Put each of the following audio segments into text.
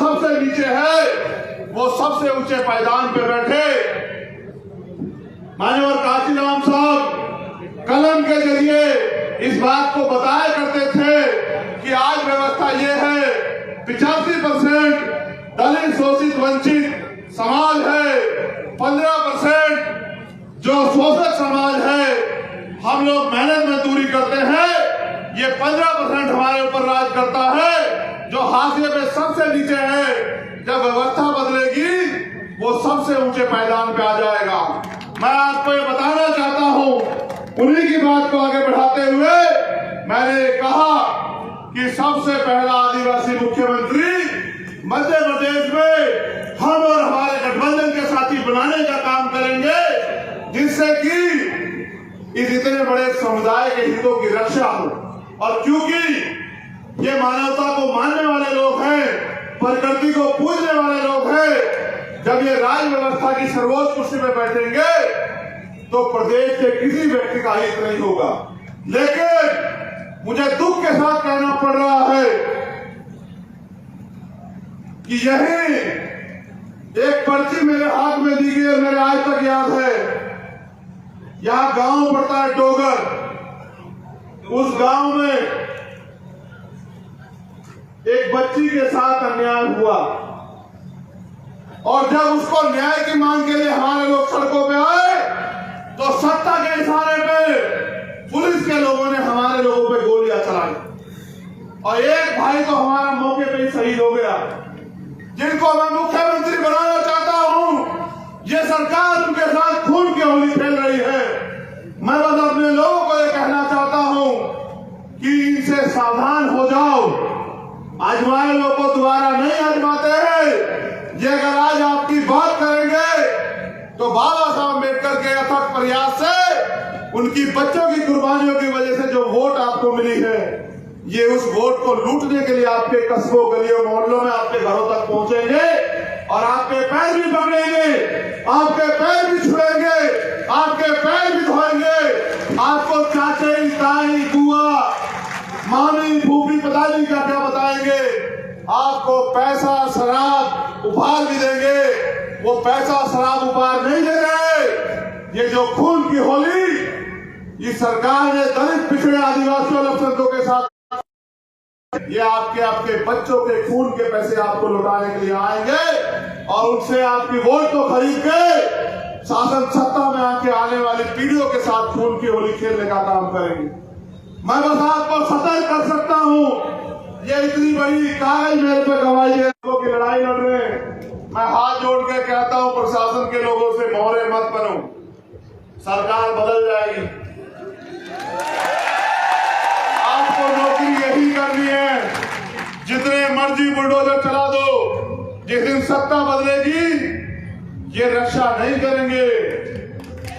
सबसे नीचे है वो सबसे ऊंचे पायदान पे बैठे। मान्यवर काशीराम साहब कलम के जरिए इस बात को बताया करते थे कि आज व्यवस्था ये है 85% दलित शोषित वंचित समाज है, 15% जो शोषक समाज है। हम लोग मेहनत मजदूरी करते हैं, ये 15% हमारे ऊपर राज करता है जो हाशिए पे सबसे नीचे है। जब व्यवस्था बदलेगी वो सबसे ऊंचे पायदान पे आ जाएगा। मैं आपको ये बताना चाहता हूं, उन्हीं की बात को आगे बढ़ाते हुए मैंने कहा कि सबसे पहला आदिवासी मुख्यमंत्री मध्य प्रदेश में हम और हमारे गठबंधन के साथी बनाने का काम करेंगे, जिससे कि इस इतने बड़े समुदाय के हितों की रक्षा हो। और क्योंकि ये मानवता को मानने वाले लोग हैं, प्रकृति को पूजने वाले लोग हैं, जब ये राज व्यवस्था की सर्वोच्च कुर्सी पे बैठेंगे तो प्रदेश के किसी व्यक्ति का हित नहीं होगा। लेकिन मुझे दुख के साथ कहना पड़ रहा है कि यही एक पर्ची मेरे हाथ में दी गई और मेरे आज तक याद है। यहां गांव पड़ता है डोगर, उस गांव में एक बच्ची के साथ अन्याय हुआ और जब उसको न्याय की मांग के लिए हमारे लोग सड़कों पे आए तो सत्ता के इशारे पे पुलिस के लोगों ने हमारे लोगों पे गोलियां चलाई और एक भाई तो हमारा मौके पे ही शहीद हो गया, जिनको मैं मुख्यमंत्री बनाना चाहता हूं। ये सरकार उनके साथ खून की होली खेल रही है। मैं बस अपने लोगों को ये कहना चाहता हूं कि इनसे सावधान हो जाओ। आजमाए लोग को दोबारा नहीं आजमाते हैं। ये अगर आज आपकी बात करेंगे तो बाबा साहब अम्बेडकर के अथक प्रयास से उनकी बच्चों की कुर्बानियों की वजह से जो वोट आपको मिली है, ये उस वोट को लूटने के लिए आपके कस्बों गलियों मोहल्लों में आपके घरों तक पहुंचेंगे और आपके पैर भी पकड़ेंगे, आपके पैर भी छुएंगे, आपके पैर भी धोएंगे। आपको चाचे ताई बुआ मामी फूफी पता नहीं क्या क्या बताएंगे। आपको पैसा शराब उपहार भी देंगे। वो पैसा शराब उपहार नहीं दे रहे। ये जो खून की होली इस सरकार ने दलित पिछड़े आदिवासी अल्पसंख्यकों के साथ, ये आपके बच्चों के खून के पैसे आपको लौटाने के लिए आएंगे और उनसे आपकी वोट को खरीद के शासन सत्ता में आके आने वाली पीढ़ियों के साथ खून की होली खेलने का काम करेंगे। मैं बस आपको सतर्क कर सकता हूं, ये इतनी बड़ी कागज मेरे पे गवाही है, लोगों की लड़ाई लड़ रहे हैं। मैं हाथ जोड़ के कहता हूं प्रशासन के लोगों से मोहरे मत बनो, सरकार बदल जाएगी। आपको नौकरी यही करनी है, जितने मर्जी बुलडोजर चला दो, जिस दिन सत्ता बदलेगी ये रक्षा नहीं करेंगे।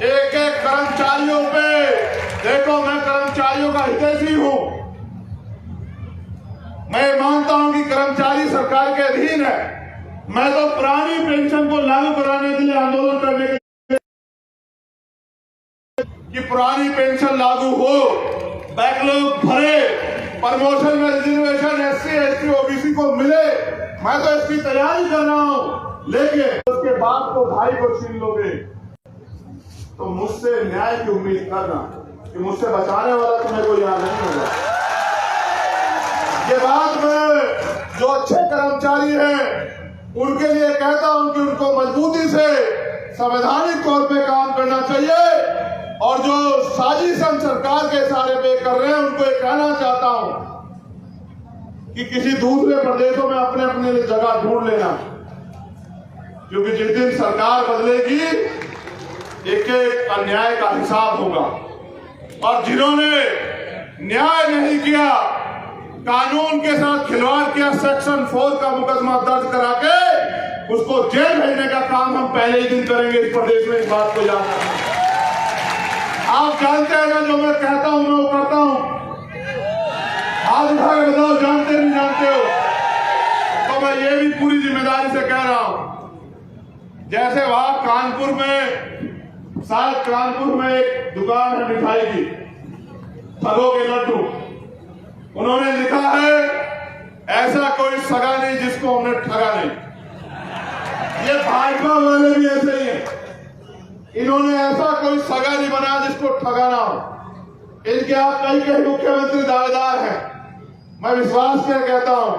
एक एक कर्मचारियों पे देखो, मैं कर्मचारियों का हितैषी हूं। मैं मानता हूं कि कर्मचारी सरकार के अधीन है। मैं तो पुरानी पेंशन को लागू कराने के लिए आंदोलन करने के कि पुरानी पेंशन लागू हो, बैकलॉग भरे, प्रमोशन में रिजर्वेशन SC ST OBC को मिले। मैं तो इसकी तैयारी कर रहा हूं, लेकिन उसके बाद तो भाई को छीन लोगे तो मुझसे न्याय की उम्मीद करना कि मुझसे बचाने वाला तुम्हें कोई याद नहीं होगा। ये बात मैं जो अच्छे कर्मचारी हैं उनके लिए कहता हूं कि उनको मजबूती से संवैधानिक तौर पे काम करना चाहिए और जो साजिश हम सरकार के इशारे पे कर रहे हैं उनको ये कहना चाहता हूं कि किसी दूसरे प्रदेशों में अपने अपने लिए जगह ढूंढ लेना, क्योंकि जिस दिन सरकार बदलेगी एक एक अन्याय का हिसाब होगा। और जिन्होंने न्याय नहीं किया, कानून के साथ खिलवाड़ किया, सेक्शन 4 का मुकदमा दर्ज करा के उसको जेल भेजने का काम हम पहले ही दिन करेंगे इस प्रदेश में। इस बात को याद रखना। आप जानते हैं ना, जो मैं कहता हूं मैं वो करता हूं। हाथ उठा के बताओ, जानते नहीं जानते हो? तो मैं ये भी पूरी जिम्मेदारी से कह रहा हूं। जैसे वहां कानपुर में, शायद कानपुर में एक दुकान है मिठाई की, ठगों के लड्डू। उन्होंने लिखा है ऐसा कोई सगा नहीं जिसको हमने ठगा नहीं। ये भाजपा वाले भी ऐसे ही हैं, इन्होंने ऐसा कोई सगा नहीं बनाया जिसको ठगाना हो। इनके आप कई मुख्यमंत्री दावेदार हैं। मैं विश्वास कर कहता हूं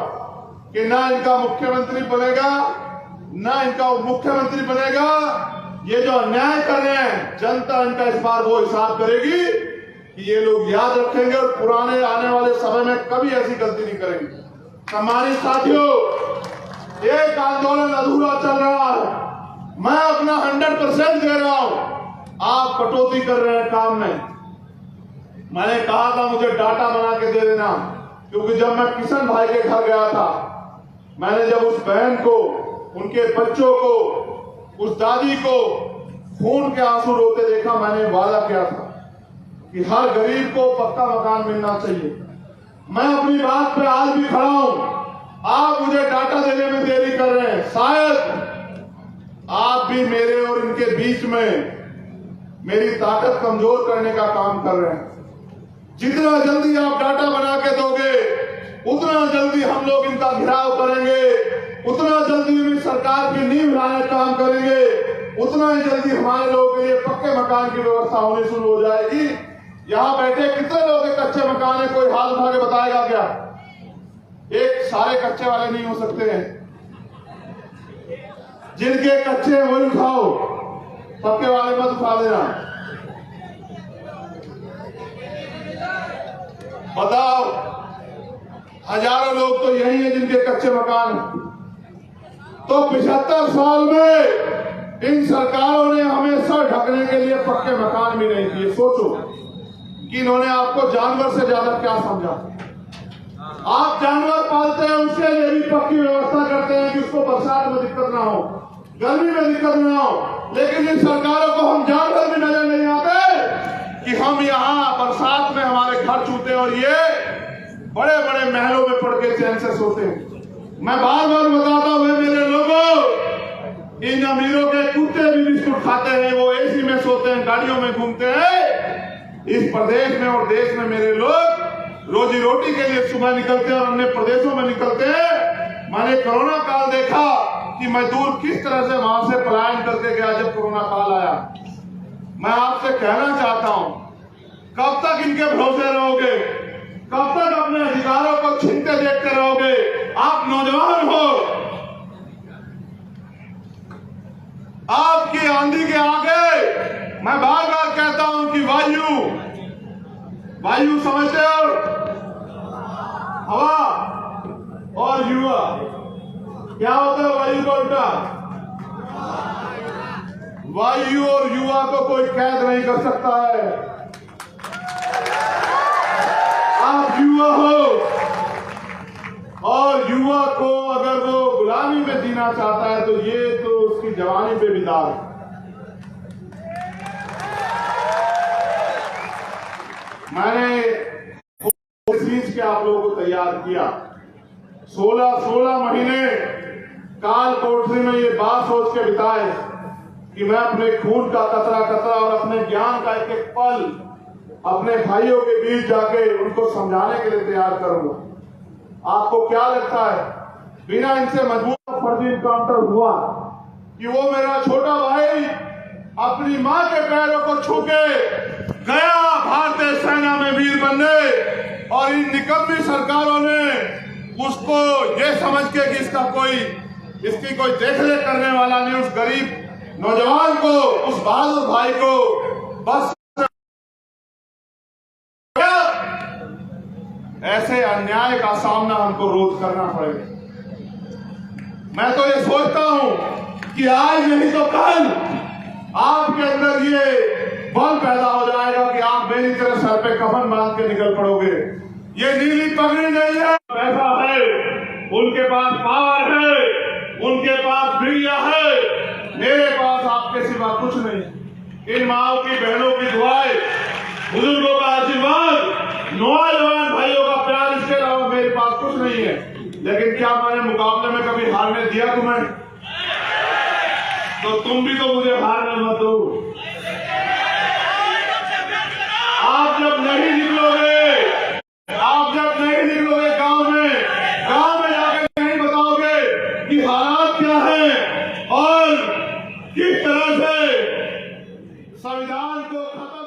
कि ना इनका मुख्यमंत्री बनेगा ना इनका उप मुख्यमंत्री बनेगा। ये जो अन्याय कर रहे हैं जनता इनका इस बार वो हिसाब करेगी कि ये लोग याद रखेंगे और पुराने आने वाले समय में कभी ऐसी गलती नहीं करेंगे। सम्मानित साथियों, एक आंदोलन अधूरा चल रहा है, मैं अपना 100% दे रहा हूं, आप कटौती कर रहे हैं काम में। मैंने कहा था मुझे डाटा बना के दे देना, क्योंकि जब मैं किशन भाई के घर गया था, मैंने जब उस बहन को, उनके बच्चों को, उस दादी को खून के आंसू रोते देखा, मैंने वादा किया था कि हर गरीब को पक्का मकान मिलना चाहिए। मैं अपनी बात पे आज भी खड़ा हूं। आप मुझे डाटा देने में देरी कर रहे हैं, शायद आप भी मेरे और इनके बीच में मेरी ताकत कमजोर करने का काम कर रहे हैं। जितना जल्दी आप डाटा बना के दोगे उतना जल्दी हम लोग इनका घेराव करेंगे, उतना जल्दी इनकी सरकार की नींव लाने का काम करेंगे, उतना ही जल्दी हमारे लोगों के लिए पक्के मकान की व्यवस्था होनी शुरू हो जाएगी। यहां बैठे कितने लोग कच्चे मकान है, कोई हाथ उठा के बताएगा क्या? एक सारे कच्चे वाले नहीं हो सकते हैं। जिनके कच्चे हैं वही उठाओ, पक्के वाले मत उठा देना। बताओ, हजारों लोग तो यही हैं जिनके कच्चे मकान। तो 75 साल में इन सरकारों ने हमेशा ढकने के लिए पक्के मकान भी नहीं दिए। सोचो कि इन्होंने आपको जानवर से ज्यादा क्या समझा। आप जानवर पालते हैं, उसके लिए भी पक्की व्यवस्था करते हैं कि उसको बरसात में दिक्कत ना हो, गर्मी में दिक्कत ना हो। लेकिन इन सरकारों को हम जानवर भी नजर नहीं आते कि हम यहाँ बरसात में हमारे घर छूते और ये बड़े बड़े महलों में पड़ के चैन से सोते हैं। मैं बार बार बताता हूं मेरे लोगों, इन अमीरों के कुत्ते भी बिस्कुट खाते हैं, वो एसी में सोते हैं, गाड़ियों में घूमते हैं। इस प्रदेश में और देश में मेरे लोग रोजी रोटी के लिए सुबह निकलते हैं और अन्य प्रदेशों में निकलते हैं। मैंने कोरोना काल देखा कि मजदूर किस तरह से वहां से पलायन करके गया जब कोरोना काल आया। मैं आपसे कहना चाहता हूं, कब तक इनके भरोसे रहोगे? कब तक अपने अधिकारों को छीनते देखते रहोगे? आप नौजवान हो, आपकी आंधी के आगे मैं बार बार कहता हूं कि वायु समझते हो, हवा और युवा क्या होता है? वायु का उल्टा। वायु और युवा को कोई कैद नहीं कर सकता है। आप युवा हो और युवा को अगर वो गुलामी में जीना चाहता है तो ये तो उसकी जवानी पे बिदार है। मैंने चीज के आप लोगों को तैयार किया। 16 महीने काल कोठरी में ये बात सोच के बिताए कि मैं अपने खून का कतरा कतरा और अपने ज्ञान का एक एक पल अपने भाइयों के बीच जाके उनको समझाने के लिए तैयार करूंगा। आपको क्या लगता है, बिना इनसे मजबूत फर्जी इनकाउंटर हुआ कि वो मेरा छोटा भाई अपनी मां के पैरों को छू के गया भारतीय सेना में वीर बनने, और इन निकम्मी सरकारों ने उसको ये समझ के कि इसकी कोई देखरेख करने वाला नहीं, उस गरीब नौजवान को, उस बहादुर भाई को बस ऐसे अन्याय का सामना हमको रोज करना पड़ेगा। मैं तो ये सोचता हूं कि आज नहीं तो कल आपके अंदर ये बल पैदा हो जाएगा कि आप मेरी तरह सर पे कफन बांध के निकल पड़ोगे। ये नीली पगड़ी नहीं है, पैसा है, उनके पास पावर है, उनके पास मीडिया है, मेरे पास आपके सिवा कुछ नहीं। इन माओ की, बहनों की दुआएं, बुजुर्गों का आशीर्वाद, नौजवान भाइयों का प्यार, इसके अलावा मेरे पास कुछ नहीं है। लेकिन क्या मैंने मुकाबले में कभी हारने दिया तुम्हें? तो तुम भी तो मुझे हारने मत दो। आप जब नहीं निकलोगे गांव में की हालात क्या है और किस तरह से संविधान को खत्म